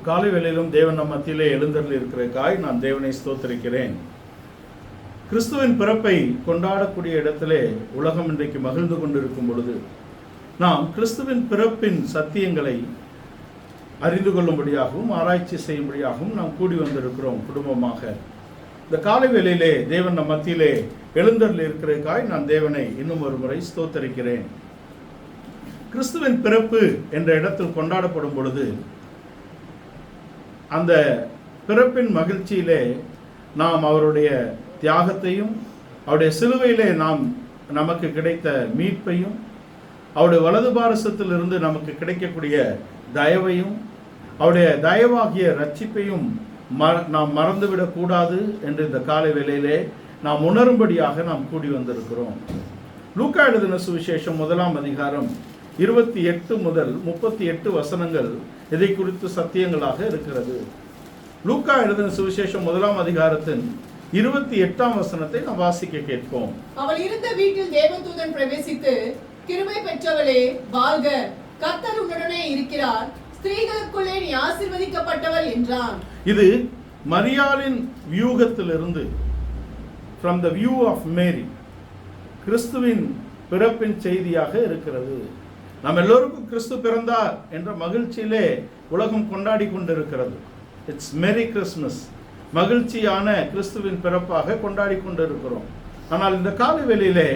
காலை வேளையிலும் தேவன் நம் மத்தியிலே எழுந்தருளி இருக்கிறதுக்காய் நான் தேவனை ஸ்தோத்திரிக்கிறேன். கிறிஸ்துவின் பிறப்பை கொண்டாடக்கூடிய இடத்திலே உலகம் இன்றைக்கு மகிழ்ந்து கொண்டிருக்கும் பொழுது நாம் கிறிஸ்துவின் பிறப்பின் சத்தியங்களை அறிந்து கொள்ளும்படியாகவும் ஆராய்ச்சி செய்யும்படியாகவும் நாம் கூடி வந்திருக்கிறோம் குடும்பமாக. இந்த காலை வேளையிலே தேவன் நம் மத்தியிலே எழுந்தருளி இருக்கிறதுக்காய் நான் தேவனை இன்னும் ஒரு முறை ஸ்தோத்திரிக்கிறேன். கிறிஸ்துவின் பிறப்பு என்ற இடத்தில் கொண்டாடப்படும் பொழுது அந்த பிறப்பின் மகிழ்ச்சியிலே நாம் அவருடைய தியாகத்தையும் அவருடைய சிலுவையிலே நமக்கு கிடைத்த மீட்பையும் அவருடைய வலது பாரசத்திலிருந்து நமக்கு கிடைக்கக்கூடிய தயவையும் அவருடைய தயவாகிய ரட்சிப்பையும் நாம் மறந்துவிடக்கூடாது என்று இந்த காலை வேளையிலே நாம் உணரும்படியாக நாம் கூடி வந்திருக்கிறோம். லூக்கா எழுதின சுவிசேஷம் 1ஆம் அதிகாரம் 28 முதல் 38 வசனங்கள் இதை குறித்து சத்தியங்களாக இருக்கிறது. லூக்கா எழுதின சுவிசேஷம் 1ஆம் அதிகாரத்தின் 28ஆம் வசனத்தை நாம் வாசிக்க கேட்போம். அவள் இருந்த வீட்டில் தேவதூதன் பிரவேசித்து, கிருபை பெற்றவளே வாழ்க, கர்த்தர் உன்னுடனே இருக்கிறார், ஸ்திரீகளுக்குள்ளே நீ ஆசீர்வதிக்கப்பட்டவள் என்றான். இது மரியாளின் வியூகத்திலிருந்து, from the view of Mary, கிறிஸ்துவின் பிறப்பின் செய்தியாக இருக்கிறது. நாம் எல்லோருக்கும் கிறிஸ்து பிறந்தார் என்ற மகிழ்ச்சியிலே உலகம் கொண்டாடி கொண்டிருக்கிறது. இட்ஸ் மேரி கிறிஸ்மஸ், மகிழ்ச்சியான கிறிஸ்துவின் பிறப்பாக கொண்டாடி கொண்டிருக்கிறோம். ஆனால் இந்த காலை வேளையிலே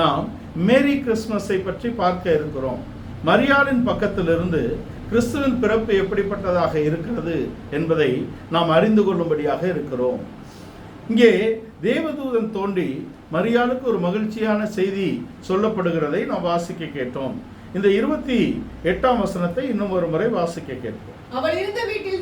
நாம் மேரி கிறிஸ்மஸை பற்றி பார்க்க இருக்கிறோம். மரியாளின் பக்கத்திலிருந்து கிறிஸ்துவின் பிறப்பு எப்படிப்பட்டதாக இருக்கிறது என்பதை நாம் அறிந்து கொள்ளும்படியாக இருக்கிறோம். இங்கே தேவதூதன் தோன்றி மரியாளுக்கு ஒரு மகிழ்ச்சியான செய்தி சொல்லப்படுகிறதை நாம் வாசிக்க கேட்டோம். இந்த 28ஆம் வசனத்தை இன்னும் ஒரு முறை வாசிக்க கேட்போம். அவள் இருந்த வீட்டில்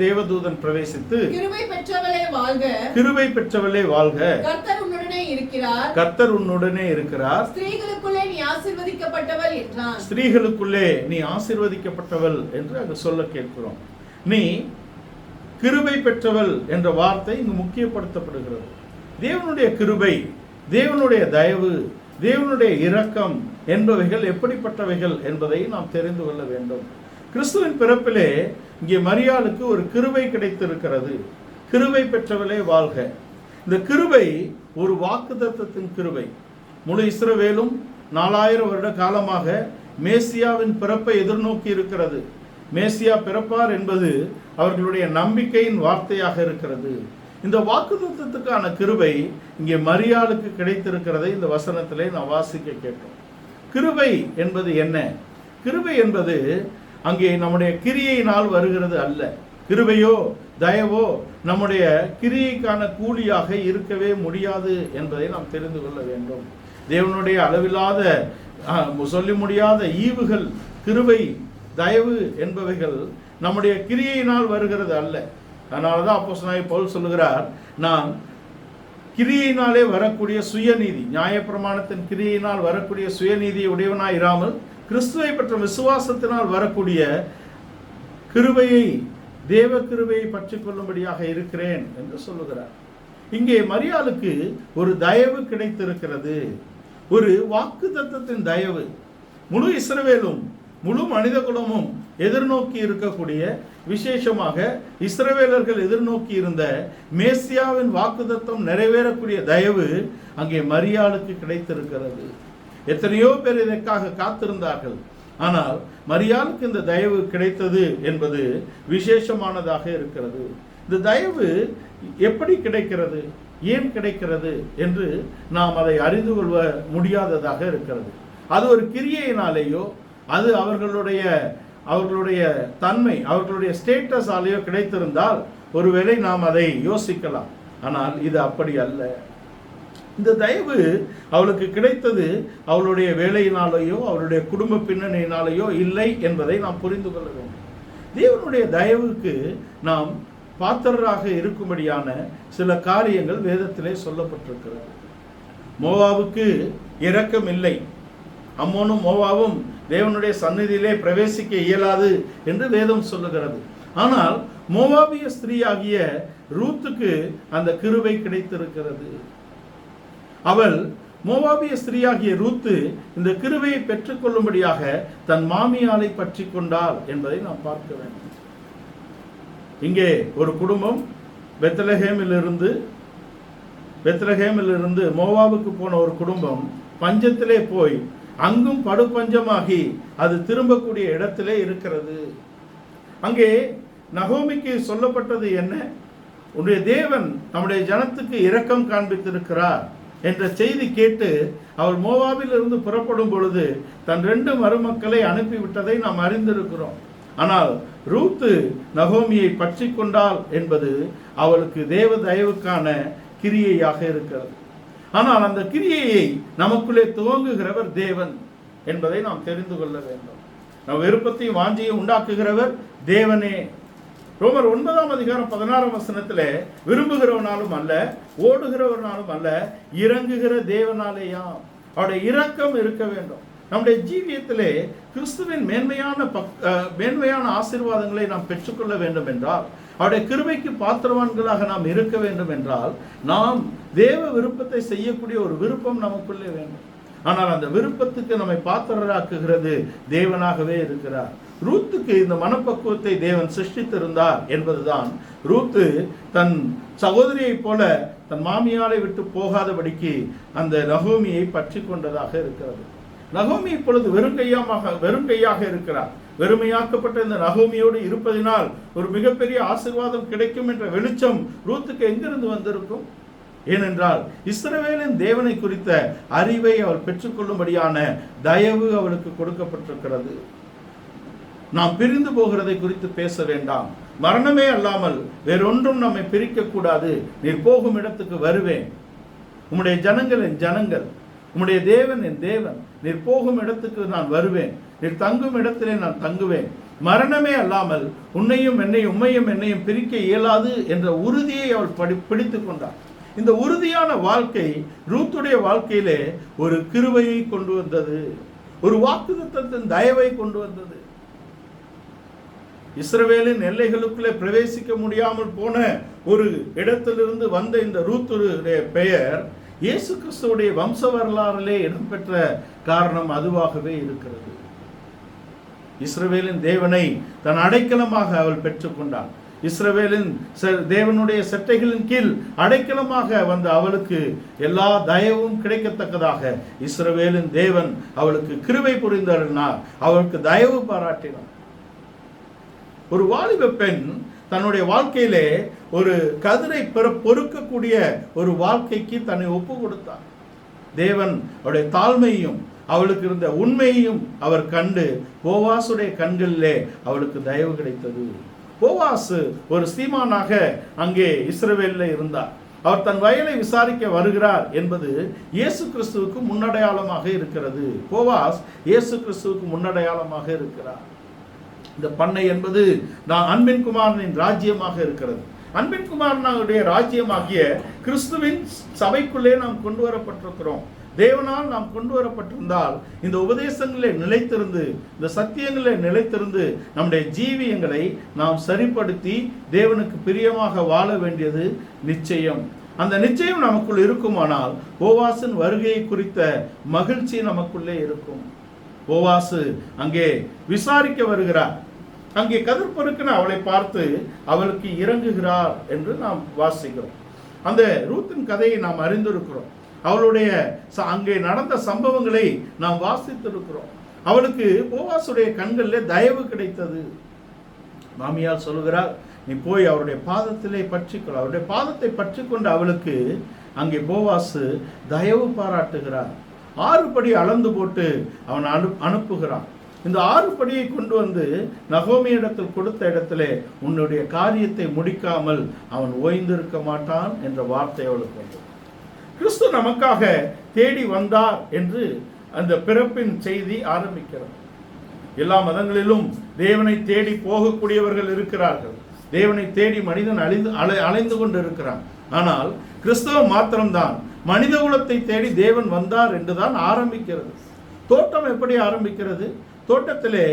தேவதூதன் பிரவேசித்து, கிருபை பெற்றவளே வாழ்க, கிருபை பெற்றவளே வாழ்க, கர்த்தர் உன்னுடனே இருக்கிறார், கர்த்தர் உன்னுடனே இருக்கிறார், ஸ்திரீகளுக்குள்ளே நீ ஆசீர்வதிக்கப்பட்டவள் என்றான். ஸ்திரீகளுக்குள்ளே நீ ஆசீர்வதிக்கப்பட்டவள் என்று அங்கு சொல்ல கேட்கிறோம். நீ கிருபை பெற்றவள் என்ற வார்த்தை இங்கு முக்கியப்படுத்தப்படுகிறது. தேவனுடைய கிருபை, தேவனுடைய தயவு, தேவனுடைய இரக்கம் என்பவைகள் எப்படிப்பட்டவைகள் என்பதை நாம் தெரிந்து கொள்ள வேண்டும். கிறிஸ்துவின் பிறப்பிலே இங்கே மரியாளுக்கு ஒரு கிருபை கிடைத்திருக்கிறது. கிருபை பெற்றவளே வாழ்க. இந்த கிருபை ஒரு வாக்குத்தத்தத்தின் கிருபை. முழு இஸ்ரவேலும் 4000 வருட காலமாக மேசியாவின் பிறப்பை எதிர்நோக்கி இருக்கிறது. மேசியா பிறப்பார் என்பது அவர்களுடைய நம்பிக்கையின் வார்த்தையாக இருக்கிறது. இந்த வாக்குத்தத்தத்துக்கான கிருபை இங்கே மரியாளுக்கு கிடைத்திருக்கிறதை இந்த வசனத்திலே நாம் வாசிக்க கேட்டோம். கிருபை என்பது என்ன? கிருபை என்பது அங்கே நம்முடைய கிரியையினால் வருகிறது அல்ல. கிருபையோ தயவோ நம்முடைய கிரியைக்கான கூலியாக இருக்கவே முடியாது என்பதை நாம் தெரிந்து கொள்ள வேண்டும். தேவனுடைய அளவில்லாத சொல்லி முடியாத ஈவுகள், கிருபை, தயவு என்பவைகள் நம்முடைய கிரியையினால் வருகிறது அல்ல. அதனாலதான் அப்போஸ்தலனாகிய பவுல் சொல்லுகிறார், நான் கிரியையினாலே வரக்கூடிய சுயநீதி, நியாயப்பிரமாணத்தின் கிரியையினால் வரக்கூடிய சுயநீதியை உடையவனாய் இராமல் கிறிஸ்துவை பற்ற விசுவாசத்தினால் வரக்கூடிய கிருபையை, தேவ கிருபையை பற்றி கொள்ளும்படியாக இருக்கிறேன் என்று சொல்லுகிறார். இங்கே மரியாளுக்கு ஒரு தயவு கிடைத்திருக்கிறது, ஒரு வாக்குத்தத்தத்தின் தயவு. முழு இஸ்ரவேலும் முழு மனித குலமும் எதிர்நோக்கி இருக்கக்கூடிய, விசேஷமாக இஸ்ரவேலர்கள் எதிர்நோக்கி இருந்த மேசியாவின் வாக்குத்தத்தம் நிறைவேறக்கூடிய தயவு அங்கே மரியாளுக்கு கிடைத்திருக்கிறது. எத்தனையோ பேர் இதற்காக காத்திருந்தார்கள். ஆனால் மரியாளுக்கு இந்த தயவு கிடைத்தது என்பது விசேஷமானதாக இருக்கிறது. இந்த தயவு எப்படி கிடைக்கிறது, ஏன் கிடைக்கிறது என்று நாம் அதை அறிந்து கொள்ள முடியாததாக இருக்கிறது. அது ஒரு கிரியையினாலேயோ, அது அவர்களுடைய தன்மை, அவர்களுடைய ஸ்டேட்டஸாலேயோ கிடைத்திருந்தால் ஒருவேளை நாம் அதை யோசிக்கலாம். ஆனால் இது அப்படி அல்ல. இந்த தயவு அவளுக்கு கிடைத்தது அவளுடைய வேலையினாலேயோ அவளுடைய குடும்ப பின்னணியினாலேயோ இல்லை என்பதை நாம் புரிந்து கொள்ள வேண்டும். தேவனுடைய தயவுக்கு நாம் பாத்திரராக இருக்கும்படியான சில காரியங்கள் வேதத்திலே சொல்லப்பட்டிருக்கிறது. மோவாவுக்கு இரக்கம் இல்லை. அம்மோனும் மோவாவும் தேவனுடைய சந்நிதியிலே பிரவேசிக்க இயலாது என்று வேதம் சொல்லுகிறது. ஆனால் மோவாபிய ஸ்திரீயாகிய ரூத்துக்கு அந்த கிருபை கிடைத்திருக்கிறது. அவள் மோவாபிய ஸ்திரீயாகிய ரூத்து இந்த கிருபையை பெற்றுக்கொள்ளும்படியாக தன் மாமியாலை பற்றி கொண்டாள் என்பதை நாம் பார்க்க வேண்டும். இங்கே ஒரு குடும்பம் பெத்லகேமிலிருந்து மோவாபுக்கு போன ஒரு குடும்பம் பஞ்சத்திலே போய் அங்கும் படுபஞ்சமாகி அது திரும்பக்கூடிய இடத்திலே இருக்கிறது. அங்கே நகோமிக்கு சொல்லப்பட்டது என்ன? உன்னுடைய தேவன் நம்முடைய ஜனத்துக்கு இரக்கம் காண்பித்திருக்கிறார் என்ற செய்தி கேட்டு அவள் மோவாபில் இருந்து புறப்படும் பொழுது தன் 2 மருமக்களை அனுப்பிவிட்டதை நாம் அறிந்திருக்கிறோம். ஆனால் ரூத்து நகோமியை பற்றி கொண்டாள் என்பது அவளுக்கு தேவ தயவுக்கான கிரியையாக இருக்கிறது. ஆனால் அந்த கிரியையை நமக்குள்ளே துவங்குகிறவர் தேவன் என்பதை நாம் தெரிந்து கொள்ள வேண்டும். நம் விருப்பத்தையும் வாஞ்சியும் உண்டாக்குகிறவர் தேவனே. ரோமர் 9:16 விரும்புகிறவனாலும் அல்ல, ஓடுகிறவனாலும் அல்ல, இறங்குகிற தேவனாலேயாம். அவருடைய இரக்கம் இருக்க வேண்டும். நம்முடைய ஜீவியத்திலே கிறிஸ்துவின் மேன்மையான ஆசீர்வாதங்களை நாம் பெற்றுக்கொள்ள வேண்டும் என்றால், அவருடைய கிருபைக்கு பாத்திரவான்களாக நாம் இருக்க வேண்டும் என்றால், நாம் தேவ விருப்பத்தை செய்யக்கூடிய ஒரு விருப்பம் நமக்குள்ளே வேண்டும். ஆனால் அந்த விருப்பத்துக்கு நம்மை பாத்திரராக்குகிறது தேவனாகவே இருக்கிறார். ரூத்துக்கு இந்த மனப்பக்குவத்தை தேவன் சிருஷ்டித்திருந்தார் என்பதுதான் ரூத்து தன் சகோதரியை போல தன் மாமியாரை விட்டு போகாதபடிக்கு அந்த நகோமியை பற்றி கொண்டதாக இருக்கிறது. நகோமி இப்பொழுது வெறும் கையாக இருக்கிறார். வெறுமையாக்கப்பட்ட இந்த நகோமியோடு இருப்பதினால் ஒரு மிகப்பெரிய ஆசீர்வாதம் கிடைக்கும் என்ற வெளிச்சம் ரூத்துக்கு எங்கிருந்து வந்திருக்கும்? ஏனென்றால் இஸ்ரவேலின் தேவனை குறித்த அறிவை அவள் பெற்றுக்கொள்ளும்படியான தயவு அவளுக்கு கொடுக்கப்பட்டிருக்கிறது. நாம் பிரிந்து போகிறதை குறித்து பேச வேண்டாம். மரணமே அல்லாமல் வேறொன்றும் நம்மை பிரிக்க கூடாது. நீர் போகும் இடத்துக்கு வருவேன். உம்முடைய ஜனங்கள் என் ஜனங்கள், உம்முடைய தேவன் என் தேவன். நீர் போகும் இடத்துக்கு நான் வருவேன். நீர் தங்கும் இடத்திலே நான் தங்குவேன். மரணமே அல்லாமல் உன்னையும் என்னையும் பிரிக்க இயலாது என்ற உறுதியை அவள் பிடித்து கொண்டாள். இந்த உறுதியான வாழ்க்கை ரூத்துடைய வாழ்க்கையிலே ஒரு கிருபையை கொண்டு வந்தது, ஒரு வாக்குத்தத்தத்தின் தயவை கொண்டு வந்தது. இஸ்ரவேலின் எல்லைகளுக்குள்ளே பிரவேசிக்க முடியாமல் போன ஒரு இடத்திலிருந்து வந்த இந்த ரூத்துடைய பெயர் இயேசு கிறிஸ்துவுடைய வம்ச வரலாறிலே இடம்பெற்ற காரணம் அதுவாகவே இருக்கிறது. இஸ்ரவேலின் தேவனை தன் அடைக்கலமாக அவள் பெற்றுக்கொண்டாள். இஸ்ரவேலின் தேவனுடைய சட்டைகளின் கீழ் அடைக்கலமாக வந்த அவளுக்கு எல்லா தயவும் கிடைக்கத்தக்கதாக இஸ்ரவேலின் தேவன் அவளுக்கு கிருபை புரிந்தருளினார், அவளுக்கு தயவு பாராட்டினார். ஒரு வாலிப பெண் தன்னுடைய வாழ்க்கையிலே ஒரு கதிரை பொறுக்கக்கூடிய ஒரு வாழ்க்கைக்கு தன்னை ஒப்பு கொடுத்தார். தேவன் அவருடைய தாழ்மையும் அவளுக்கு இருந்த உண்மையையும் அவர் கண்டு போவாசுடைய கண்களிலே அவளுக்கு தயவு கிடைத்தது. போவாசு ஒரு சீமானாக அங்கே இஸ்ரவேலில் இருந்தார். அவர் தன் வயலை விசாரிக்க வருகிறார் என்பது இயேசு கிறிஸ்துவுக்கு முன்னடையாளமாக இருக்கிறது. போவாஸ் இயேசு கிறிஸ்துவுக்கு முன்னடையாளமாக இருக்கிறார். இந்த பண்ணை என்பது நான் அன்பின் குமாரனின் ராஜ்யமாக இருக்கிறது. அன்பின் குமாரனுடைய ராஜ்யமாகிய கிறிஸ்துவின் சபைக்குள்ளே நாம் கொண்டு வரப்பட்டிருக்கிறோம். தேவனால் நாம் கொண்டு வரப்பட்டிருந்தால் இந்த உபதேசங்களே நிலைத்திருந்து, இந்த சத்தியங்களே நிலைத்திருந்து நம்முடைய ஜீவியங்களை நாம் சரிப்படுத்தி தேவனுக்கு பிரியமாக வாழ வேண்டியது நிச்சயம். அந்த நிச்சயம் நமக்குள் இருக்குமானால் போவாசின் வருகையை குறித்த மகிழ்ச்சி நமக்குள்ளே இருக்கும். போவாசு அங்கே விசாரிக்க வருகிறார். அங்கே கதிர் பொறுக்கின அவளை பார்த்து அவளுக்கு இறங்குகிறார் என்று நாம் வாசிக்கிறோம். அந்த ரூத்தின் கதையை நாம் அறிந்திருக்கிறோம். அவளுடைய அங்கே நடந்த சம்பவங்களை நாம் வாசித்திருக்கிறோம். அவளுக்கு போவாசுடைய கண்களில் தயவு கிடைத்தது. மாமியார் சொல்லுகிறார், நீ போய் அவருடைய பாதத்திலே பற்றிக்கொள். அவருடைய பாதத்தை பற்றி கொண்டு அவளுக்கு அங்கே போவாசு தயவு பாராட்டுகிறார். 6 படி அளந்து போட்டு அவன் அனுப்புகிறான். இந்த 6 படியை கொண்டு வந்து நகோமி இடத்தில் கொடுத்த இடத்திலே உன்னுடைய காரியத்தை முடிக்காமல் அவன் ஓய்ந்திருக்க மாட்டான் என்ற வார்த்தை அவளுக்கு வந்தது. கிறிஸ்து நமக்காக தேடி வந்தார் என்று அந்த பிறப்பின் செய்தி ஆரம்பிக்கிறது. எல்லா மதங்களிலும் தேவனை தேடி போகக்கூடியவர்கள் இருக்கிறார்கள். தேவனை தேடி மனிதன் அலைந்து கொண்டு இருக்கிறான். ஆனால் கிறிஸ்தவம் மாத்திரம்தான் மனித குலத்தை தேடி தேவன் வந்தார் என்றுதான் ஆரம்பிக்கிறது. தோட்டம் எப்படி ஆரம்பிக்கிறது? தோட்டத்திலே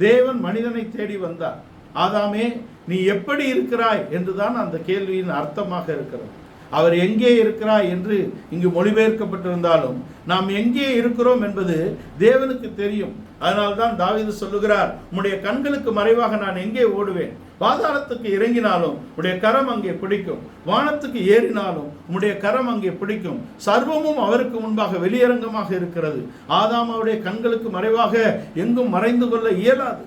தேவன் மனிதனை தேடி வந்தார். ஆதாமே, நீ எப்படி இருக்கிறாய் என்றுதான் அந்த கேள்வியின் அர்த்தமாக இருக்கிறது. அவர் எங்கே இருக்கிறார் என்று இங்கு மொழிபெயர்க்கப்பட்டிருந்தாலும் நாம் எங்கே இருக்கிறோம் என்பது தேவனுக்கு தெரியும். அதனால்தான் தாவீது சொல்லுகிறார், உம்முடைய கண்களுக்கு மறைவாக நான் எங்கே ஓடுவேன்? பாதாளத்துக்கு இறங்கினாலும் உடைய கரம் அங்கே பிடிக்கும், வானத்துக்கு ஏறினாலும் உம்முடைய கரம் அங்கே பிடிக்கும். சர்வமும் அவருக்கு முன்பாக வெளியரங்கமாக இருக்கிறது. ஆதாம் அவருடைய கண்களுக்கு மறைவாக எங்கும் மறைந்து கொள்ள இயலாது.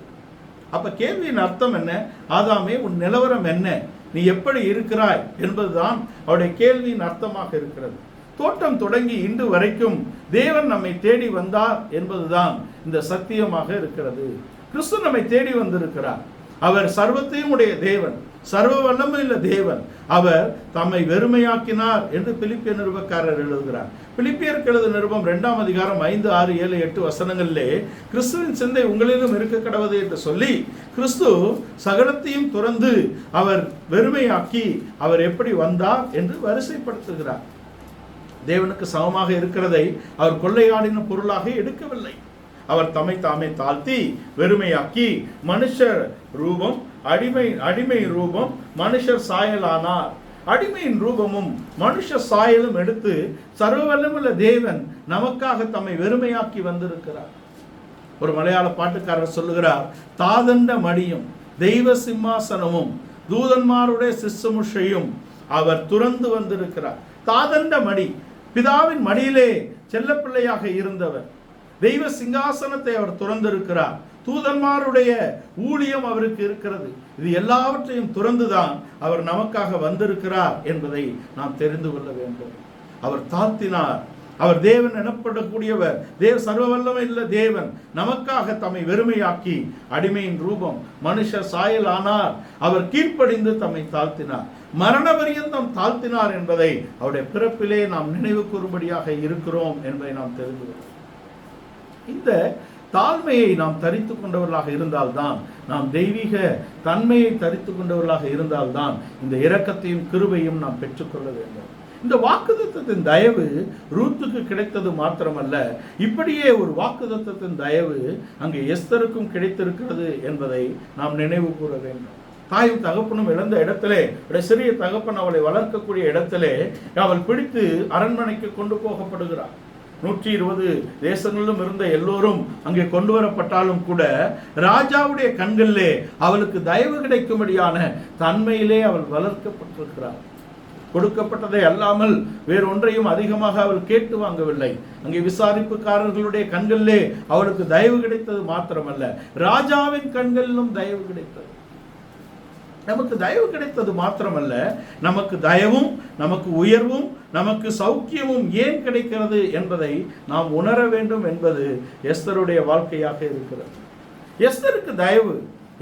அப்ப கேள்வியின் அர்த்தம் என்ன? ஆதாமே, உன் நிலவரம் என்ன? நீ எப்படி இருக்கிறாய் என்பதுதான் அவருடைய கேள்வியின் அர்த்தமாக இருக்கிறது. தோட்டம் தொடங்கி இன்று வரைக்கும் தேவன் நம்மை தேடி வந்தார் என்பதுதான் இந்த சத்தியமாக இருக்கிறது. கிறிஸ்து நம்மை தேடி வந்திருக்கிறார். அவர் சர்வத்தையும் உடைய தேவன், சர்வ வல்லமையுள்ள தேவன். அவர் தம்மை வெறுமையாக்கினார் என்று பிலிப்பியர் நிருபக்காரர் எழுதுகிறார். பிலிப்பியருக்கு எழுதிய நிருபம் 2ஆம் அதிகாரம் 5, 6, 7, 8 வசனங்களிலே கிறிஸ்துவின் சிந்தை உங்களிலும் இருக்க கடவுது என்று சொல்லி, கிறிஸ்து சகலத்தையும் துறந்து அவர் வெறுமையாக்கி அவர் எப்படி வந்தார் என்று வரிசைப்படுத்துகிறார். தேவனுக்கு சமமாக இருக்கிறதை அவர் கொள்ளையாடின பொருளாக எடுக்கவில்லை. அவர் தம்மை தாமே தாழ்த்தி வெறுமையாக்கி மனுஷர் ரூபம், அடிமை ரூபம், மனுஷர் சாயலானார். அடிமையின் ரூபமும் மனுஷ சாயலும் எடுத்து சர்வ வல்லமையுள்ள தேவன் நமக்காக தம்மை வெறுமையாக்கி வந்திருக்கிறார். ஒரு மலையாள பாட்டுக்காரர் சொல்லுகிறார், தாதண்ட மடியும் தெய்வ சிம்மாசனமும் தூதன்மாருடைய சிஸ்ஸமுஷையும் அவர் துறந்து வந்திருக்கிறார். தாதண்ட மடி, பிதாவின் மடியிலே செல்லப்பிள்ளையாக இருந்தவர். தெய்வ சிங்காசனத்தை அவர் துறந்திருக்கிறார். தூதன்மாருடைய ஊழியம் அவருக்கு இருக்கிறது. இது எல்லாவற்றையும் துறந்துதான் அவர் நமக்காக வந்திருக்கிறார் என்பதை நாம் தெரிந்து கொள்ள வேண்டும். அவர் தாழ்த்தினார். அவர் தேவன் எனப்படக்கூடியவர், சர்வ வல்லமை உள்ள தேவன் நமக்காக தம்மை வெறுமையாக்கி அடிமையின் ரூபம், மனுஷ சாயல் ஆனார். அவர் கீழ்ப்படிந்து தம்மை தாழ்த்தினார், மரண பரியந்தம் தாழ்த்தினார் என்பதை அவருடைய பிறப்பிலே நாம் நினைவு கூறும்படியாக இருக்கிறோம் என்பதை நாம் தெரிந்து கொள்வோம். இந்த தாழ்மையை நாம் தரித்து கொண்டவர்களாக இருந்தால்தான், நாம் தெய்வீக தன்மையை தரித்து கொண்டவர்களாக இருந்தால்தான் இந்த இரக்கத்தையும் கிருபையும் நாம் பெற்றுக்கொள்ள வேண்டும். இந்த வாக்குத்தத்தத்தின் தயவு ரூத்துக்கு கிடைத்தது மாத்திரமல்ல, இப்படியே ஒரு வாக்குத்தத்தத்தின் தயவு அங்கே எஸ்தருக்கும் கிடைத்திருக்கிறது என்பதை நாம் நினைவு கூற வேண்டும். தாயும் தகப்பனும் இழந்த இடத்திலே, சிறிய தகப்பன் அவளை வளர்க்கக்கூடிய இடத்திலே அவள் பிடித்து அரண்மனைக்கு கொண்டு போகப்படுகிறார். 120 தேசங்களிலும் இருந்த எல்லோரும் அங்கே கொண்டு வரப்பட்டாலும் கூட ராஜாவுடைய கண்களிலே அவளுக்கு தயவு கிடைக்கும்படியான தன்மையிலே அவள் வளர்க்கப்பட்டிருக்கிறார். கொடுக்கப்பட்டதை அல்லாமல் வேறொன்றையும் அதிகமாக அவள் கேட்டு வாங்கவில்லை. அங்கே விசாரிப்புக்காரர்களுடைய கண்களிலே அவளுக்கு தயவு கிடைத்தது மாத்திரமல்ல, ராஜாவின் கண்களிலும் தயவு கிடைத்தது. நமக்கு தயவு கிடைத்தது மாத்திரமல்ல, நமக்கு தயவும், நமக்கு உயர்வும், நமக்கு சௌக்கியமும் ஏன் கிடைக்கிறது என்பதை நாம் உணர வேண்டும் என்பது எஸ்தருடைய வாழ்க்கையாக இருக்கிறது. எஸ்தருக்கு தயவு,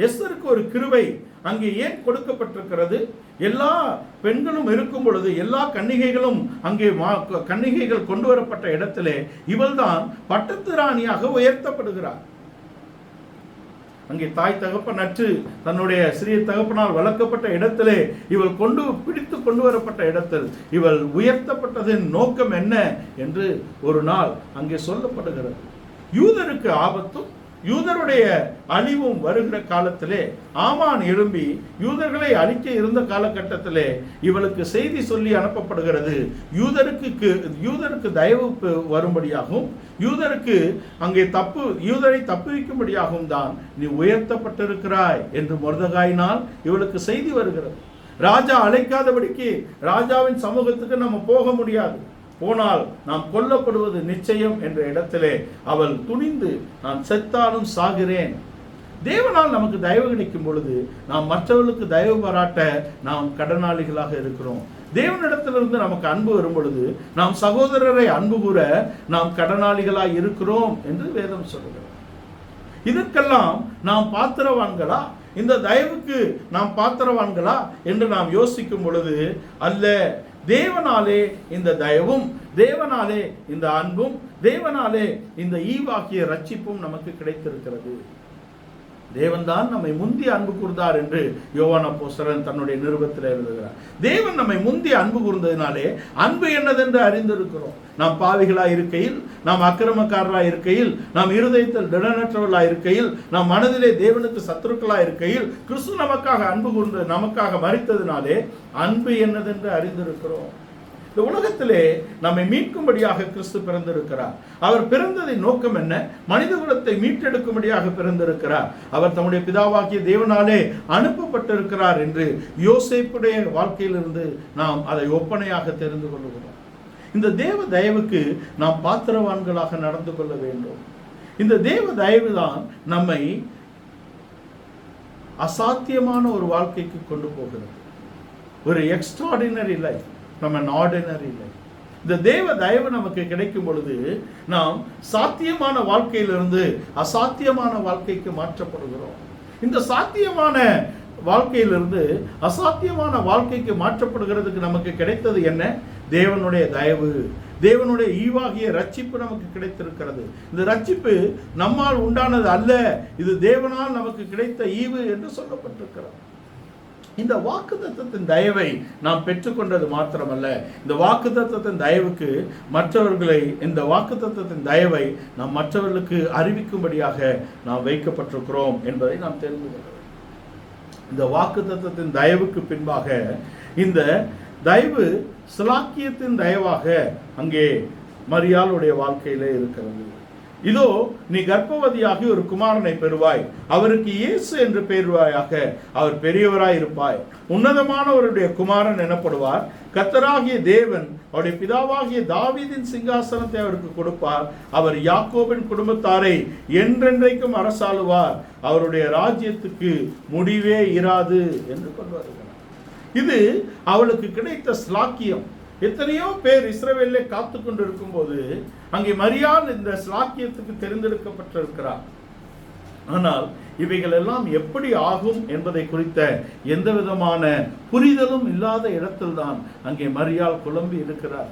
எஸ்தருக்கு ஒரு கிருபை அங்கே ஏன் கொடுக்கப்பட்டிருக்கிறது? எல்லா பெண்களும் இருக்கும் பொழுது, எல்லா கன்னிகைகளும் அங்கே கன்னிகைகள் கொண்டு வரப்பட்ட இடத்திலே இவள்தான் பட்டத்து ராணியாக உயர்த்தப்படுகிறார். அங்கே தாய் தகப்பன் அற்று தன்னுடைய சிறிய தகப்பனால் வளர்க்கப்பட்ட இடத்திலே இவள் பிடித்து கொண்டு வரப்பட்ட இடத்தில் இவள் உயர்த்தப்பட்டதின் நோக்கம் என்ன என்று ஒரு நாள் அங்கே சொல்லப்படுகிறது. யூதருக்கு ஆபத்தும் யூதருடைய அழிவும் வருகிற காலத்திலே ஆமான் எழும்பி யூதர்களை அழிக்க இருந்த காலகட்டத்திலே இவளுக்கு செய்தி சொல்லி அனுப்பப்படுகிறது. யூதருக்கு தயவு வரும்படியாகவும் யூதருக்கு அங்கே யூதரை தப்புவிக்கும்படியாகவும் தான் நீ உயர்த்தப்பட்டிருக்கிறாய் என்று மொர்தெகாயினால் இவளுக்கு செய்தி வருகிறது. ராஜா அழைக்காதபடிக்கு ராஜாவின் சமூகத்துக்கு நம்ம போக முடியாது, போனால் நாம் கொல்லப்படுவது நிச்சயம் என்ற இடத்திலே அவள் துணிந்து நான் செத்தாலும் சாகிறேன். தேவனால் நமக்கு தயவு கிடைக்கும் பொழுது நாம் மற்றவர்களுக்கு தயவு பாராட்ட நாம் கடனாளிகளாக இருக்கிறோம். தேவனிடத்திலிருந்து நமக்கு அன்பு வரும் பொழுது நாம் சகோதரரை அன்பு கூற நாம் கடனாளிகளாய் இருக்கிறோம் என்று வேதம் சொல்கிறது. இதற்கெல்லாம் நாம் பாத்திரவான்களா? இந்த தயவுக்கு நாம் பாத்திரவான்களா என்று நாம் யோசிக்கும் பொழுது அல்ல. தேவனாலே இந்த தயவும், தேவனாலே இந்த அன்பும், தேவனாலே இந்த ஈவாக்கிய ரட்சிப்பும் நமக்கு கிடைத்திருக்கிறது. தேவன்தான் நம்மை முந்தி அன்பு கூர்ந்தார் என்று யோவான் அப்போஸ்தலன் தன்னுடைய நிருபத்தில் எழுதுகிறார். தேவன் நம்மை முந்தி அன்பு கூர்ந்ததினாலே அன்பு என்னதென்று அறிந்திருக்கிறோம். நாம் பாவிகளாய் இருக்கையில், நாம் அக்கிரமக்காரராய் இருக்கையில், நாம் இருதயத்தில் திடனற்றவர்களாய் இருக்கையில், நாம் மனதிலே தேவனுக்கு சத்துருக்களாய் இருக்கையில் கிறிஸ்து நமக்காக அன்பு கூர்ந்து நமக்காக மரித்ததினாலே அன்பு என்னதென்று அறிந்திருக்கிறோம். இந்த உலகத்திலே நம்மை மீட்கும்படியாக கிறிஸ்து பிறந்திருக்கிறார். அவர் பிறந்ததின் நோக்கம் என்ன? மனித குலத்தை மீட்டெடுக்கும்படியாக பிறந்திருக்கிறார். அவர் தம்முடைய பிதாவாகிய தேவனாலே அனுப்பப்பட்டிருக்கிறார் என்று யோசேப்புடைய வாழ்க்கையிலிருந்து நாம் அதை ஒப்பனையாக தெரிந்து கொள்கிறோம். இந்த தேவ தயவுக்கு நாம் பாத்திரவான்களாக நடந்து கொள்ள வேண்டும். இந்த தேவ தயவு தான் நம்மை அசாத்தியமான ஒரு வாழ்க்கைக்கு கொண்டு போகிறது. ஒரு extraordinary life from an ordinary life. இந்த தேவ தயவு நமக்கு கிடைக்கும் பொழுது நாம் சாத்தியமான வாழ்க்கையிலிருந்து அசாத்தியமான வாழ்க்கைக்கு மாற்றப்படுகிறோம். இந்த சாத்தியமான வாழ்க்கையிலிருந்து அசாத்தியமான வாழ்க்கைக்கு மாற்றப்படுகிறதுக்கு நமக்கு கிடைத்தது என்ன? தேவனுடைய தயவு, தேவனுடைய ஈவாகிய ரட்சிப்பு நமக்கு கிடைத்திருக்கிறது. இந்த ரட்சிப்பு நம்மால் உண்டானது அல்ல, இது தேவனால் நமக்கு கிடைத்த ஈவு என்று சொல்லப்பட்டிருக்கிறது. இந்த வாக்குத்தத்தத்தின் தயவை நாம் பெற்றுக்கொண்டது மாத்திரமல்ல, இந்த வாக்குத்தத்தத்தின் தயவுக்கு மற்றவர்களை, இந்த வாக்குத்தத்தத்தின் தயவை நாம் மற்றவர்களுக்கு அறிவிக்கும்படியாக நாம் வைக்கப்பட்டிருக்கிறோம் என்பதை நாம் தெரிந்து கொள்ள வேண்டும். இந்த வாக்குத்தத்தத்தின் தயவுக்கு பின்பாக இந்த தயவு சிலாக்கியத்தின் தயவாக அங்கே மரியாளுடைய வாழ்க்கையிலே இருக்கிறது. இதோ நீ கர்ப்பவதியாகி ஒரு குமாரனை பெறுவாய், அவருக்கு இயேசு என்று பெறுவாயாக. அவர் பெரியவராய் இருப்பாய், உன்னதமானவருடைய குமாரன் எனப்படுவார். கர்த்தராகிய தேவன் அவருடைய பிதாவாகிய தாவீதின் சிங்காசனத்தை அவருக்கு கொடுப்பார். அவர் யாக்கோபின் குடும்பத்தாரை என்றென்றைக்கும் அரசாளுவார். அவருடைய ராஜ்யத்துக்கு முடிவே இராது என்று கொண்டு வருகிறார். இது அவளுக்கு கிடைத்த ஸ்லாக்கியம். எத்தனையோ பேர் இஸ்ரவேலிலே காத்து கொண்டு இருக்கும் போது அங்கே மரியாள் இந்த ஸ்லாக்கியத்துக்கு தெரிந்தெடுக்கப்பட்டிருக்கிறார். ஆனால் இவைகள் எல்லாம் எப்படி ஆகும் என்பதை குறித்த எந்த விதமான புரிதலும் இல்லாத இடத்தில்தான் அங்கே மரியாள் குழம்பி இருக்கிறார்.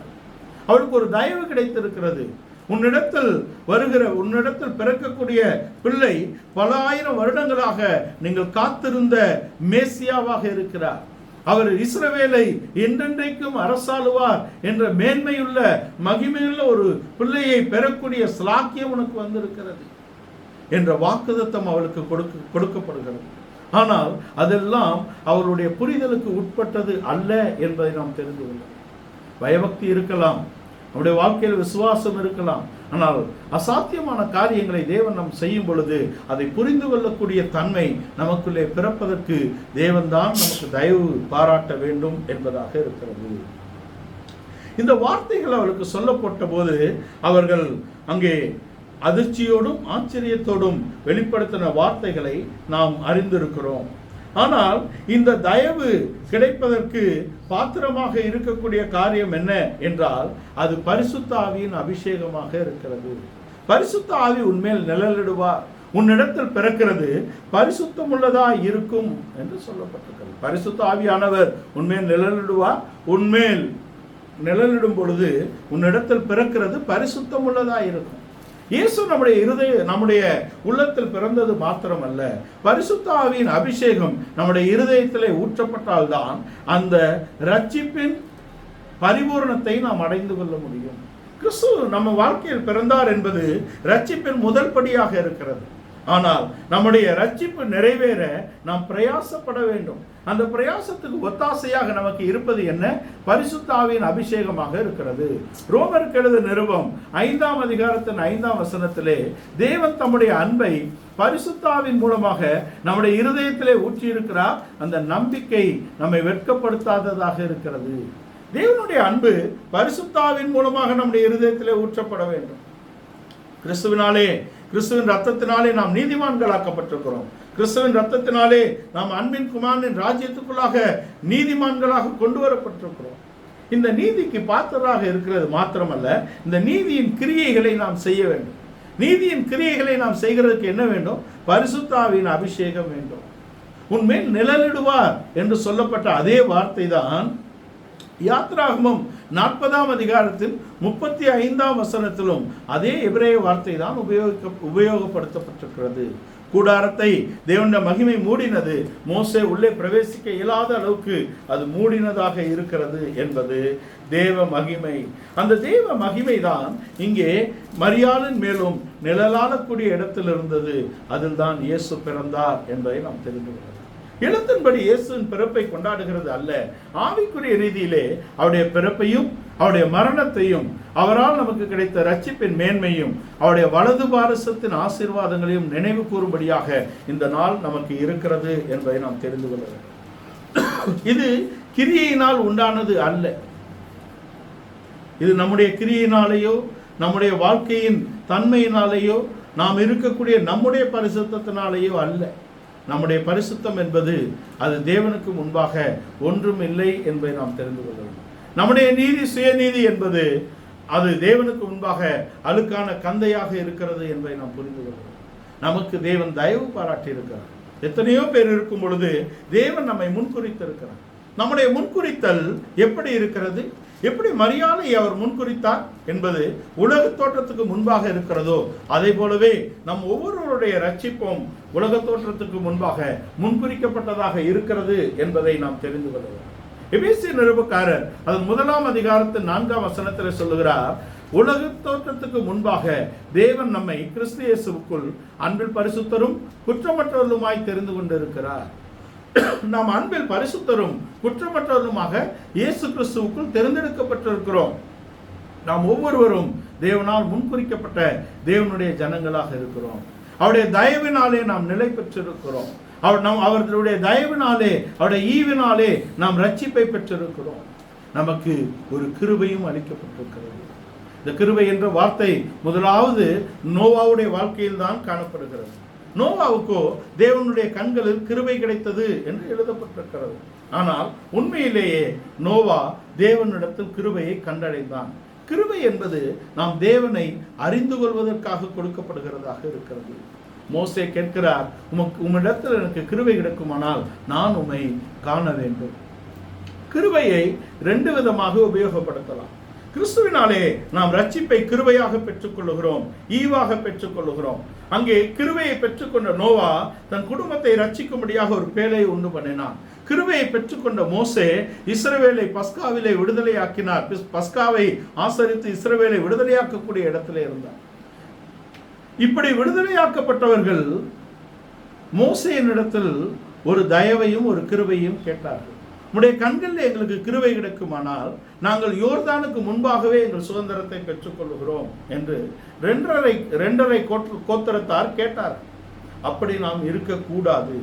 அவளுக்கு ஒரு தயவு கிடைத்திருக்கிறது. உன்னிடத்தில் பிறக்கக்கூடிய பிள்ளை பல ஆயிரம் வருடங்களாக நீங்கள் காத்திருந்த மேசியாவாக இருக்கிறார். அவர் இஸ்ரவேலை என்றென்றைக்கும் அரசாளுவார் என்ற மேன்மையுள்ள மகிமையுள்ள ஒரு பிள்ளையை பெறக்கூடிய ஸ்லாக்கியம் உனக்கு வந்திருக்கிறது என்ற வாக்குத்தத்தம் அவளுக்கு கொடுக்கப்படுகிறது. ஆனால் அதெல்லாம் அவளுடைய புரிதலுக்கு உட்பட்டது அல்ல என்பதை நாம் தெரிந்து கொள்ளலாம். பயபக்தி இருக்கலாம், நம்முடைய வாழ்க்கையில் விசுவாசம் இருக்கலாம், ஆனால் அசாத்தியமான காரியங்களை தேவன் நாம் செய்யும் பொழுது அதை புரிந்து கொள்ளக்கூடிய தன்மை நமக்குள்ளே பிறப்பதற்கு தேவன் தான் நமக்கு தயவு பாராட்ட வேண்டும் என்பதாக இருக்கிறது. இந்த வார்த்தைகள் அவளுக்கு சொல்லப்பட்ட போது அவர்கள் அங்கே அதிர்ச்சியோடும் ஆச்சரியத்தோடும் வெளிப்படுத்தின வார்த்தைகளை நாம் அறிந்திருக்கிறோம். ஆனால் இந்த தயவு கிடைப்பதற்கு பாத்திரமாக இருக்கக்கூடிய காரியம் என்ன என்றால் அது பரிசுத்த ஆவியின் அபிஷேகமாக இருக்கிறது. பரிசுத்த ஆவி உன்மேல் நிழலிடுவார். உன்னிடத்தில் பிறக்கிறது பரிசுத்தம் உள்ளதா இருக்கும் என்று சொல்லப்பட்டிருக்கிறது. பரிசுத்த ஆவியானவர் உன்மேல் நிழலிடுவார். உன்மேல் நிழலிடும் பொழுது உன்னிடத்தில் பிறக்கிறது பரிசுத்தம் உள்ளதா இருக்கும். இயேசு நம்முடைய உள்ளத்தில் பிறந்தது மாத்திரமல்ல, பரிசுத்த ஆவியின் அபிஷேகம் நம்முடைய இருதயத்திலே ஊற்றப்பட்டால்தான் அந்த ரட்சிப்பின் பரிபூரணத்தை நாம் அடைந்து கொள்ள முடியும். கிறிஸ்து நம்ம வாழ்க்கையில் பிறந்தார் என்பது ரட்சிப்பின் முதல் படியாக இருக்கிறது. ஆனால் நம்முடைய ரட்சிப்பு நிறைவேற நாம் பிரயாசப்பட வேண்டும். அந்த பிரயாசத்துக்கு ஒத்தாசையாக நமக்கு இருப்பது என்ன? பரிசுத்த ஆவியின் அபிஷேகமாக இருக்கிறது. ரோமருக்கு எழுதின நிருபம் 5ஆம் அதிகாரத்தின் 5ஆம் வசனத்திலே தேவன் தம்முடைய அன்பை பரிசுத்த ஆவியின் மூலமாக நம்முடைய இருதயத்திலே ஊற்றி இருக்கிறார். அந்த நம்பிக்கை நம்மை வெட்கப்படுத்தாததாக இருக்கிறது. தேவனுடைய அன்பு பரிசுத்த ஆவியின் மூலமாக நம்முடைய இருதயத்திலே ஊற்றப்பட வேண்டும். கிறிஸ்துவின் ரத்தத்தினாலே நாம் நீதிமான்களாக்கப்பட்டிருக்கிறோம். கிறிஸ்துவின் ரத்தத்தினாலே நாம் அன்பின் குமாரனின் ராஜ்யத்துக்குள்ளாக நீதிமான்களாக கொண்டு வரப்பட்டிருக்கிறோம். இந்த நீதிக்கு பாத்திரராக இருக்கிறது மாத்திரமல்ல, இந்த நீதியின் கிரியைகளை நாம் செய்ய வேண்டும். நீதியின் கிரியைகளை நாம் செய்கிறதுக்கு என்ன வேண்டும்? பரிசுத்த ஆவியின் அபிஷேகம் வேண்டும். உன்மேல் நிழலிடுவார் என்று சொல்லப்பட்ட அதே வார்த்தை தான் யாத்ராகமம் 40ஆம் அதிகாரத்தில் 35ஆம் வசனத்திலும் அதே எபிரேய வார்த்தை தான் உபயோகப்படுத்தப்பட்டிருக்கிறது. கூடாரத்தை தேவனுடைய மகிமை மூடினது. மோசே உள்ளே பிரவேசிக்க இயலாத அளவுக்கு அது மூடினதாக இருக்கிறது என்பது தேவ மகிமை. அந்த தேவ மகிமை தான் இங்கே மரியாளின் மேலும் நிழலாடக்கூடிய இடத்தில் இருந்தது. அதில் தான் இயேசு பிறந்தார் என்பதை நாம் தெரிந்து கொள்ளலாம். எழுத்தின்படி இயேசுவின் பிறப்பை கொண்டாடுகிறது அல்ல, ஆவிக்குரிய ரீதியிலே அவருடைய பிறப்பையும் அவருடைய மரணத்தையும் அவரால் நமக்கு கிடைத்த ரட்சிப்பின் மேன்மையும் அவருடைய வலது பாரசத்தின் ஆசீர்வாதங்களையும் நினைவு கூறும்படியாக இந்த நாள் நமக்கு இருக்கிறது என்பதை நாம் தெரிந்து கொள்ள வேண்டும். இது கிரியையினால் உண்டானது அல்ல. இது நம்முடைய கிரியையினாலேயோ நம்முடைய வாழ்க்கையின் தன்மையினாலேயோ நாம் இருக்கக்கூடிய நம்முடைய பரிசுத்தத்தினாலேயோ அல்ல. நம்முடைய பரிசுத்தம் என்பது அது தேவனுக்கு முன்பாக ஒன்றும் இல்லை என்பதை நாம் தெரிந்து கொள்ள வேண்டும். நம்முடைய நீதி, சுயநீதி என்பது அது தேவனுக்கு முன்பாக அழுக்கான கந்தையாக இருக்கிறது என்பதை நாம் புரிந்து கொள்ள வேண்டும். நமக்கு தேவன் தயவு பாராட்டி இருக்கிறார். எத்தனையோ பேர் இருக்கும் பொழுது தேவன் நம்மை முன்குறித்திருக்கிறார். நம்முடைய முன்குறித்தல் எப்படி இருக்கிறது? எப்படி மரியாதை அவர் முன்குறித்தார் என்பது உலக தோற்றத்துக்கு முன்பாக இருக்கிறதோ அதே போலவே நம் ஒவ்வொருவருடைய ரட்சிப்பும் உலக தோற்றத்துக்கு முன்பாக முன்குறிக்கப்பட்டதாக இருக்கிறது என்பதை நாம் தெரிந்து கொள்ள வேண்டும். எபேசிய நிருபக்காரர் அதன் 1 அதிகாரத்தின் 4ஆம் வசனத்தில் சொல்லுகிறார், உலக தோற்றத்துக்கு முன்பாக தேவன் நம்மை கிறிஸ்து இயேசுவுக்குள் அன்பில் பரிசுத்தரும் குற்றமற்றவர்களுமாய் தெரிந்து கொண்டிருக்கிறார். நாம் அன்பில் பரிசுத்தரும் குற்றமற்றவருமாக இயேசு கிறிஸ்துவுக்குள் தேர்ந்தெடுக்கப்பட்டிருக்கிறோம். நாம் ஒவ்வொருவரும் தேவனால் முன்குறிக்கப்பட்ட தேவனுடைய ஜனங்களாக இருக்கிறோம். அவருடைய தயவினாலே நாம் நிலை பெற்றிருக்கிறோம். அவர்களுடைய தயவினாலே, அவருடைய ஈவினாலே நாம் ரட்சிப்பை பெற்றிருக்கிறோம். நமக்கு ஒரு கிருபையும் அளிக்கப்பட்டிருக்கிறது. இந்த கிருபை என்ற வார்த்தை முதலாவது நோவாவுடைய வாழ்க்கையில் தான் காணப்படுகிறது. நோவாவுக்கோ தேவனுடைய கண்களில் கிருபை கிடைத்தது என்று எழுதப்பட்டிருக்கிறது. ஆனால் உண்மையிலேயே நோவா தேவனிடத்தில் கிருபையை கண்டடைந்தான். கிருபை என்பது நாம் தேவனை அறிந்து கொள்வதற்காக கொடுக்கப்படுகிறதாக இருக்கிறது. மோசே கேட்கிறார், உம்மிடத்தில் எனக்கு கிருபை கிடைக்குமானால் நான் உம்மை காண வேண்டும். கிருபையை 2 விதமாக உபயோகப்படுத்தலாம். கிறிஸ்துவினாலே நாம் ரட்சிப்பை கிருபையாக பெற்றுக்கொள்ளுகிறோம், ஈவாக பெற்றுக்கொள்ளுகிறோம். அங்கே கிருபையை பெற்றுக்கொண்ட நோவா தன் குடும்பத்தை ரட்சிக்கும்படியாக ஒரு பேழையை உண்டு பண்ணினான். கிருபையை பெற்றுக்கொண்ட மோசே இஸ்ரவேலை பஸ்காவிலே விடுதலையாக்கினார். பஸ்காவை ஆசரித்து இஸ்ரவேலை விடுதலையாக்கக்கூடிய இடத்திலே இருந்தார். இப்படி விடுதலையாக்கப்பட்டவர்கள் மோசேயினிடத்தில் ஒரு தயவையும் ஒரு கிருபையும் கேட்டார்கள். உடைய கண்களில் எங்களுக்கு கிருபை கிடைக்குமானால் நாங்கள் யோர்தானுக்கு முன்பாகவே எங்கள் சுதந்திரத்தை பெற்றுக்கொள்கிறோம் என்று 2.5 கோத்திரத்தார் கேட்டார். அப்படி நாம் இருக்கக்கூடாது.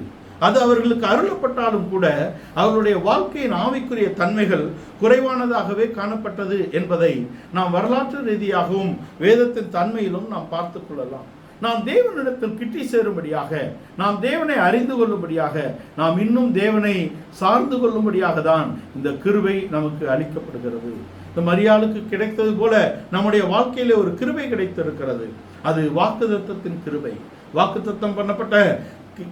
அது அவர்களுக்கு அருளப்பட்டாலும் கூட அவர்களுடைய வாழ்க்கையின் ஆவிக்குரிய தன்மைகள் குறைவானதாகவே காணப்பட்டது என்பதை நாம் வரலாற்று ரீதியாகவும் வேதத்தின் தன்மையிலும் நாம் பார்த்து கொள்ளலாம். நாம் தேவனிடத்தில் கிட்டி சேரும்படியாக, நாம் தேவனை அறிந்து கொள்ளும்படியாக, நாம் இன்னும் தேவனை சார்ந்து கொள்ளும்படியாக தான் இந்த கிருபை நமக்கு அளிக்கப்படுகிறது. இந்த மரியாளுக்கு கிடைத்தது போல நம்முடைய வாழ்க்கையிலே ஒரு கிருபை கிடைத்திருக்கிறது. அது வாக்குத்தத்தத்தின் கிருபை. வாக்குத்தத்தம் பண்ணப்பட்ட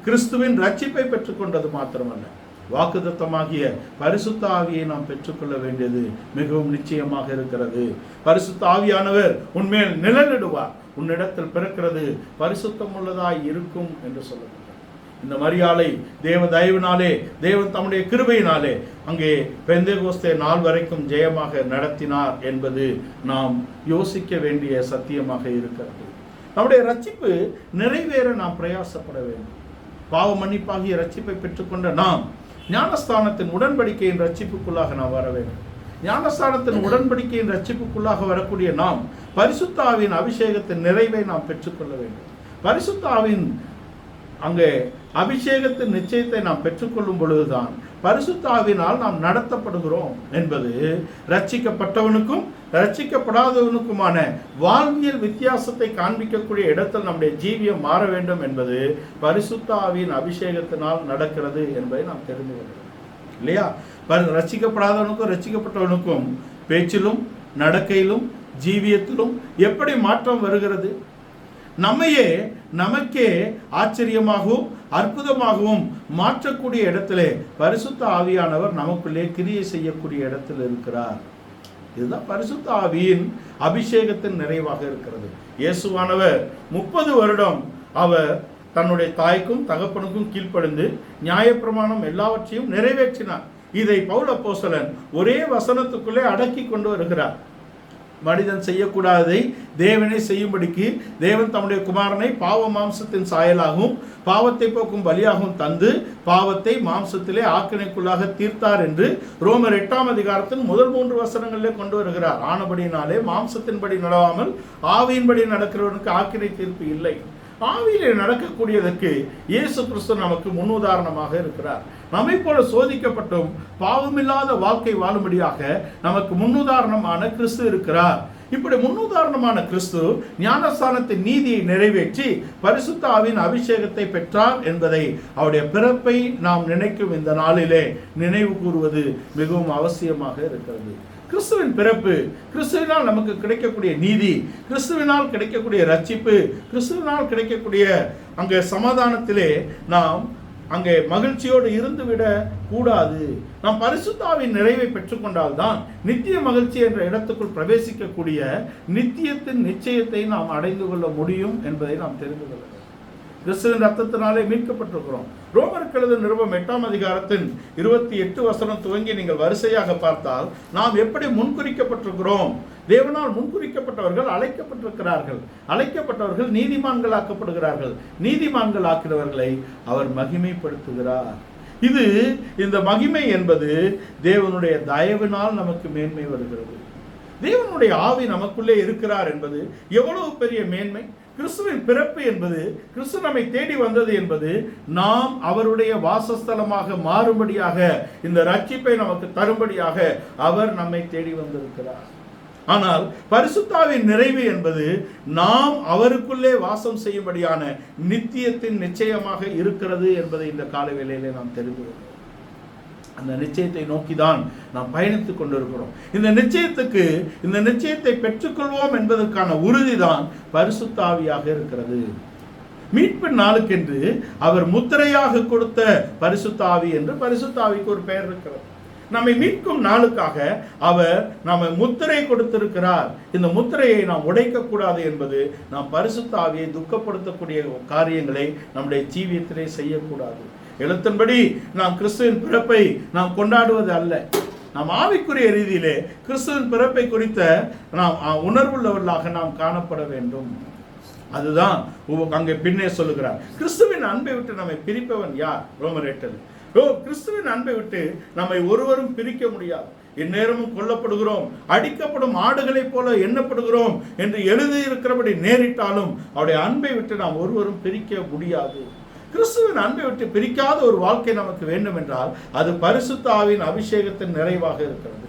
கிறிஸ்துவின் ரட்சிப்பை பெற்றுக்கொண்டது மாத்திரமல்ல, வாக்குத்தத்தமாகிய பரிசுத்த ஆவியை நாம் பெற்றுக்கொள்ள வேண்டியது மிகவும் நிச்சயமாக இருக்கிறது. பரிசுத்த ஆவியானவர் உன்மேல் நிழலிடுவார். உன்னிடத்தில் பிறக்கிறது பரிசுத்தம் உள்ளதாய் இருக்கும் என்று சொல்லப்பட்டார். இந்த மரியாதை தேவ தயவினாலே, தேவன் தம்முடைய கிருபையினாலே அங்கே பெந்தேகோஸ்தே நாள் வரைக்கும் ஜெயமாக நடத்தினார் என்பது நாம் யோசிக்க வேண்டிய சத்தியமாக இருக்கிறது. நம்முடைய ரட்சிப்பு நிறைவேற நாம் பிரயாசப்பட வேண்டும். பாவ மன்னிப்பாகிய ரட்சிப்பை பெற்றுக்கொண்ட நாம் ஞானஸ்தானத்தின் உடன்படிக்கையின் ரட்சிப்புக்குள்ளாக நாம் வர வேண்டும். ஞானஸ்தானத்தின் உடன்படிக்கையின் ரட்சிப்புக்குள்ளாக வரக்கூடிய நாம் பரிசுத்த ஆவியின் அபிஷேகத்தின் நிறைவை நாம் பெற்றுக்கொள்ள வேண்டும். பரிசுத்த ஆவியின் அங்கே அபிஷேகத்தின் நிச்சயத்தை நாம் பெற்றுக்கொள்ளும் பொழுதுதான் பரிசுத்த ஆவியினால் நாம் நடத்தப்படுகிறோம் என்பது ரட்சிக்கப்பட்டவனுக்கும் ரட்சிக்கப்படாதவனுக்குமான வாழ்வியல் வித்தியாசத்தை காண்பிக்கக்கூடிய இடத்தில் நம்முடைய ஜீவியம் மாற வேண்டும் என்பது பரிசுத்த ஆவியின் அபிஷேகத்தினால் நடக்கிறது என்பதை நாம் தெரிந்து கொள்கிறோம் இல்லையா? ரட்சிக்கப்படாதவனுக்கும் ரட்சிக்கப்பட்டவனுக்கும் பேச்சிலும் நடக்கையிலும் ஜீவியத்திலும் எப்படி மாற்றம் வருகிறது? நமக்கே ஆச்சரியமாகவும் அற்புதமாகவும் மாற்றக்கூடிய இடத்திலே பரிசுத்த ஆவியானவர் நமக்குள்ளே கிரியை செய்யக்கூடிய இடத்தில் இருக்கிறார். இதுதான் பரிசுத்த ஆவியின் அபிஷேகத்தின் நிறைவாக இருக்கிறது. இயேசுவானவர் 30 வருடம் அவர் தன்னுடைய தாய்க்கும் தகப்பனுக்கும் கீழ்ப்படிந்து நியாயப்பிரமாணம் எல்லாவற்றையும் நிறைவேற்றினார். இதை பவுல் அப்போஸ்தலன் ஒரே வசனத்துக்குள்ளே அடக்கி கொண்டு வருகிறார். மனிதன் செய்யக்கூடாததை தேவனே செய்யும்படிக்கு தேவன் தம்முடைய குமாரனை பாவ மாம்சத்தின் சாயலாகவும் பாவத்தை போக்கும் பலியாகவும் தந்து பாவத்தை மாம்சத்திலே ஆக்கினைக்குள்ளாக தீர்த்தார் என்று ரோமர் 8ஆம் அதிகாரத்தின் முதல் 3 வசனங்களிலே கொண்டு வருகிறார். ஆனபடினாலே மாம்சத்தின்படி நடவாமல் ஆவியின்படி நடக்கிறவனுக்கு ஆக்கினை தீர்ப்பு இல்லை. ஆவியிலே நடக்கக்கூடியதற்கு இயேசு கிறிஸ்து நமக்கு முன்னுதாரணமாக இருக்கிறார். நம்மை போல சோதிக்கப்பட்டும் பாவமில்லாத வாழ்க்கை வாழும்படியாக நமக்கு முன்னுதாரணமான கிறிஸ்து இருக்கிறார். இப்படி முன்னுதாரணமான கிறிஸ்து ஞானஸ்தானத்தின் நீதியை நிறைவேற்றி பரிசுத்த ஆவியின் அபிஷேகத்தை பெற்றார் என்பதை அவருடைய பிறப்பை நாம் நினைக்கும் இந்த நாளிலே நினைவு கூறுவது மிகவும் அவசியமாக இருக்கிறது. கிறிஸ்துவின் பிறப்பு, கிறிஸ்துவினால் நமக்கு கிடைக்கக்கூடிய நீதி, கிறிஸ்துவினால் கிடைக்கக்கூடிய ரட்சிப்பு, கிறிஸ்துவினால் கிடைக்கக்கூடிய அங்கே சமாதானத்திலே நாம் அங்கே மகிழ்ச்சியோடு இருந்துவிட கூடாது. நாம் பரிசுத்த ஆவியின் நிறைவை பெற்றுக்கொண்டால்தான் நித்திய மகிழ்ச்சி என்ற இடத்துக்குள் பிரவேசிக்கக்கூடிய நித்தியத்தின் நிச்சயத்தை நாம் அடைந்து கொள்ள முடியும் என்பதை நாம் தெரிந்து கொள்ள வேண்டும். கிறிஸ்துவின் ரத்தத்தினாலே மீட்கப்பட்டிருக்கிறோம். ரோமருக்கு எழுதின நிருபம் 8ஆம் அதிகாரத்தின் 28 வசனம் துவங்கி நீங்கள் வரிசையாக பார்த்தால் நாம் எப்படி முன்குறிக்கப்பட்டிருக்கிறோம். தேவனால் முன்குறிக்கப்பட்டவர்கள் அழைக்கப்பட்டிருக்கிறார்கள். அழைக்கப்பட்டவர்கள் நீதிமான்கள் ஆக்கப்படுகிறார்கள். நீதிமான்கள் ஆக்கிறவர்களை அவர் மகிமைப்படுத்துகிறார். இது இந்த மகிமை என்பது தேவனுடைய தயவினால் நமக்கு மேன்மை வருகிறது. தேவனுடைய ஆவி நமக்குள்ளே இருக்கிறார் என்பது எவ்வளவு பெரிய மேன்மை. கிறிஸ்துவின் பிறப்பு என்பது, கிறிஸ்து நம்மை தேடி வந்தது என்பது நாம் அவருடைய வாசஸ்தலமாக மாறும்படியாக, இந்த ரட்சிப்பை நமக்கு தரும்படியாக அவர் நம்மை தேடி வந்திருக்கிறார். ஆனால் பரிசுத்த ஆவியின் நிறைவு என்பது நாம் அவருக்குள்ளே வாசம் செய்யும்படியான நித்தியத்தின் நிச்சயமாக இருக்கிறது என்பதை இந்த கால வேளையிலே நாம் தெரிந்து கொள்கிறோம். அந்த நிச்சயத்தை நோக்கிதான் நாம் பயணித்துக் கொண்டிருக்கிறோம். இந்த நிச்சயத்தை பெற்றுக்கொள்வோம் என்பதற்கான உறுதிதான் பரிசுத்த ஆவியாக இருக்கிறது. மீட்பின் நாளுக்கென்று அவர் முத்திரையாக கொடுத்த பரிசுத்த ஆவி என்று பரிசுத்த ஆவிக்கு ஒரு பெயர் இருக்கிறது. நம்மை மீட்கும் நாளுக்காக அவர் நம்மை முத்திரை கொடுத்திருக்கிறார். இந்த முத்திரையை நாம் உடைக்கக்கூடாது என்பது நாம் பரிசுத்த ஆவியை துக்கப்படுத்தக்கூடிய காரியங்களை நம்முடைய ஜீவியத்திலே செய்யக்கூடாது. எழுத்தின்படி நாம் கிறிஸ்துவின் பிறப்பை நாம் கொண்டாடுவது அல்ல. நாம் ஆவிக்குரிய ரீதியிலே கிறிஸ்துவின் பிறப்பை குறித்த நாம் உணர்வுள்ளவர்களாக நாம் காணப்பட வேண்டும். அதுதான் அங்கே பின்னே சொல்லுகிறார். கிறிஸ்துவின் அன்பை விட்டு நம்மை பிரிப்பவன் யார்? ரோமர் 8. கிறிஸ்துவின் அன்பை விட்டு நம்மை ஒருவரும் பிரிக்க முடியாது. எந்நேரமும் கொல்லப்படுகிறோம், அடிக்கப்படும் ஆடுகளைப் போல எண்ணப்படுகிறோம் என்று எழுதியிருக்கிறபடி நேரிட்டாலும் அவருடைய அன்பை விட்டு நாம் ஒருவரும் பிரிக்க முடியாது. கிறிஸ்துவின் அன்பை விட்டு பிரிக்காத ஒரு வாழ்க்கை நமக்கு வேண்டும் என்றால் அது பரிசுத்த ஆவியின் அபிஷேகத்தின் நிறைவாக இருக்கிறது.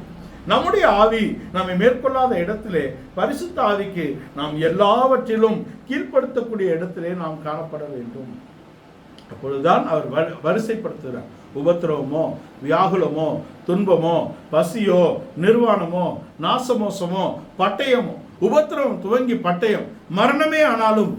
நம்முடைய ஆவி நம்மை மேற்கொள்ளாத இடத்திலே பரிசுத்த ஆவிக்கு நாம் எல்லாவற்றிலும் கீழ்ப்படுத்தக்கூடிய இடத்திலே நாம் காணப்பட வேண்டும். அப்பொழுதுதான் அவர் வரிசைப்படுத்துகிறார். உபத்திரவமோ, வியாகுலமோ, துன்பமோ, பசியோ, நிர்வாணமோ, நாசமோசமோ, பட்டயமோ, உபத்திரவம் துவங்கி பட்டயம், மரணமே ஆனாலும்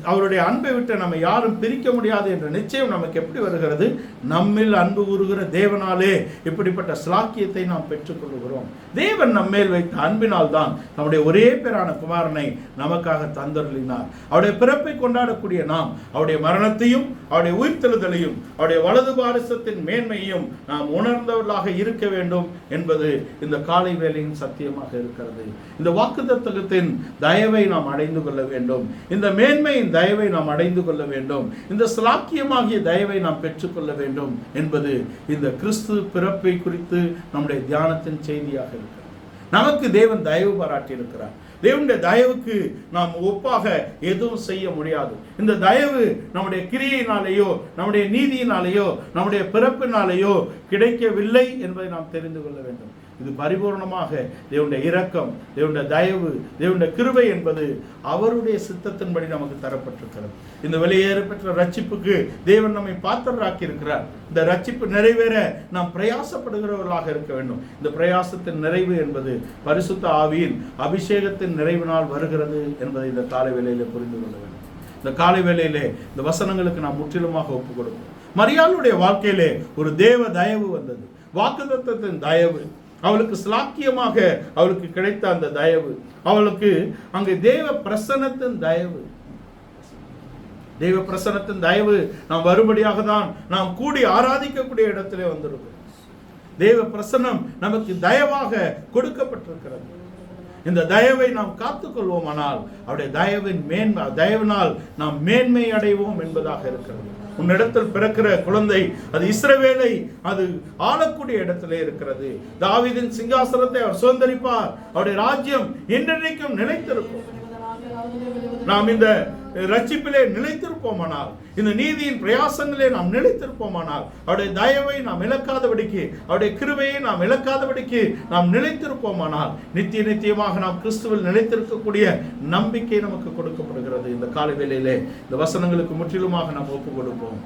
அவருடைய அன்பை விட்டு நம்ம யாரும் பிரிக்க முடியாது என்ற நிச்சயம் நமக்கு எப்படி வருகிறது? நம்மில் அன்பு கூறுகிற தேவனாலே இப்படிப்பட்ட ஸ்லாக்கியத்தை நாம் பெற்றுக்கொள்கிறோம். தேவன் நம்மேல் வைத்த அன்பினால் தான் நம்முடைய ஒரே பேரான குமாரனை நமக்காக தந்தருளினார். அவருடைய பிறப்பை கொண்டாடக்கூடிய நாம் அவருடைய மரணத்தையும் அவருடைய உயிர்த்தெழுதலையும் அவருடைய வலது பாரிசத்தின் மேன்மையும் நாம் உணர்ந்தவர்களாக இருக்க வேண்டும் என்பது இந்த காலை வேளையின் சத்தியமாக இருக்கிறது. இந்த வாக்குத்தத்தத்தின் தயவை நாம் அடைந்து கொள்ள வேண்டும். இந்த மேன்மையின் தயவை நாம் அடைந்து கொள்ள வேண்டும். இந்த ஸ்லாக்கியமாகிய தயவை நாம் பெற்றுக்கொள்ள வேண்டும் என்பது இந்த கிறிஸ்து பிறப்பை குறித்து நம்முடைய தியானத்தின் செய்தியாக இருக்கிறது. நமக்கு தேவன் தயவு பாராட்டி இருக்கிறார். தேவனுடைய தயவுக்கு நாம் ஒப்பாக எதுவும் செய்ய முடியாது. இந்த தயவு நம்முடைய கிரியையினாலேயோ, நம்முடைய நீதியினாலேயோ, நம்முடைய பிறப்பினாலேயோ கிடைக்கவில்லை என்பதை நாம் தெரிந்து கொள்ள வேண்டும். இது பரிபூர்ணமாக தேவனுடைய இரக்கம், தேவனுடைய தயவு, தேவனுடைய கிருபை என்பது அவருடைய சித்தத்தின்படி நமக்கு தரப்பட்டிருக்கிறது. இந்த வெளியேற பெற்ற ரட்சிப்புக்கு தேவன் நம்மை பாத்திரராக்கி இருக்கிறார். இந்த ரட்சிப்பு நிறைவேற நாம் பிரயாசப்படுகிறவர்களாக இருக்க வேண்டும். இந்த பிரயாசத்தின் நிறைவு என்பது பரிசுத்த ஆவியின் அபிஷேகத்தின் நிறைவினால் வருகிறது என்பதை இந்த காலை வேளையிலே புரிந்து கொள்ள வேண்டும். இந்த காலை வேளையிலே இந்த வசனங்களுக்கு நாம் முற்றிலுமாக ஒப்புக் கொடுப்போம். மரியாளுடைய வாழ்க்கையிலே ஒரு தேவ தயவு வந்தது. வாக்குத்தத்தத்தின் தயவு, அவளுக்கு ஸ்லாக்கியமாக அவளுக்கு கிடைத்த அந்த தயவு, அவளுக்கு அங்கே தேவ பிரசன்னத்தின் தயவு. தேவ பிரசன்னத்தின் தயவு நாம் வரும்படியாக தான் நாம் கூடி ஆராதிக்கக்கூடிய இடத்திலே வந்திருக்கிறோம். தேவ பிரசன்னம் நமக்கு தயவாக கொடுக்கப்பட்டிருக்கிறது. இந்த தயவை நாம் காத்துக்கொள்வோமானால் அவருடைய தயவினால் நாம் மேன்மை அடைவோம் என்பதாக இருக்கிறது. உன்னிடத்தில் பிறக்கிற குழந்தை அது இஸ்ரவேலை அது ஆளக்கூடிய இடத்திலே இருக்கிறது. தாவீதின் சிங்காசனத்தை அவர் சுதந்தரிப்பார். அவருடைய ராஜ்யம் என்றென்றைக்கும் நிலைத்திருக்கும். நாம் இந்த ரட்சிப்பிலே நிலைத்திருப்போமானால், இந்த நீதியின் பிரயாசங்களே நாம் நிலைத்திருப்போமானால், அவருடைய தயவை நாம் இழக்காதபடிக்கு, அவருடைய கிருபையை நாம் இழக்காதபடிக்கு நாம் நிலைத்திருப்போமானால், நித்தியமாக நாம் கிறிஸ்துவில் நிலைத்திருக்கக்கூடிய நம்பிக்கை நமக்கு கொடுக்கப்படுகிறது. இந்த காலை வேளையிலே இந்த வசனங்களுக்கு முற்றிலுமாக நாம் ஒப்பு கொடுப்போம்.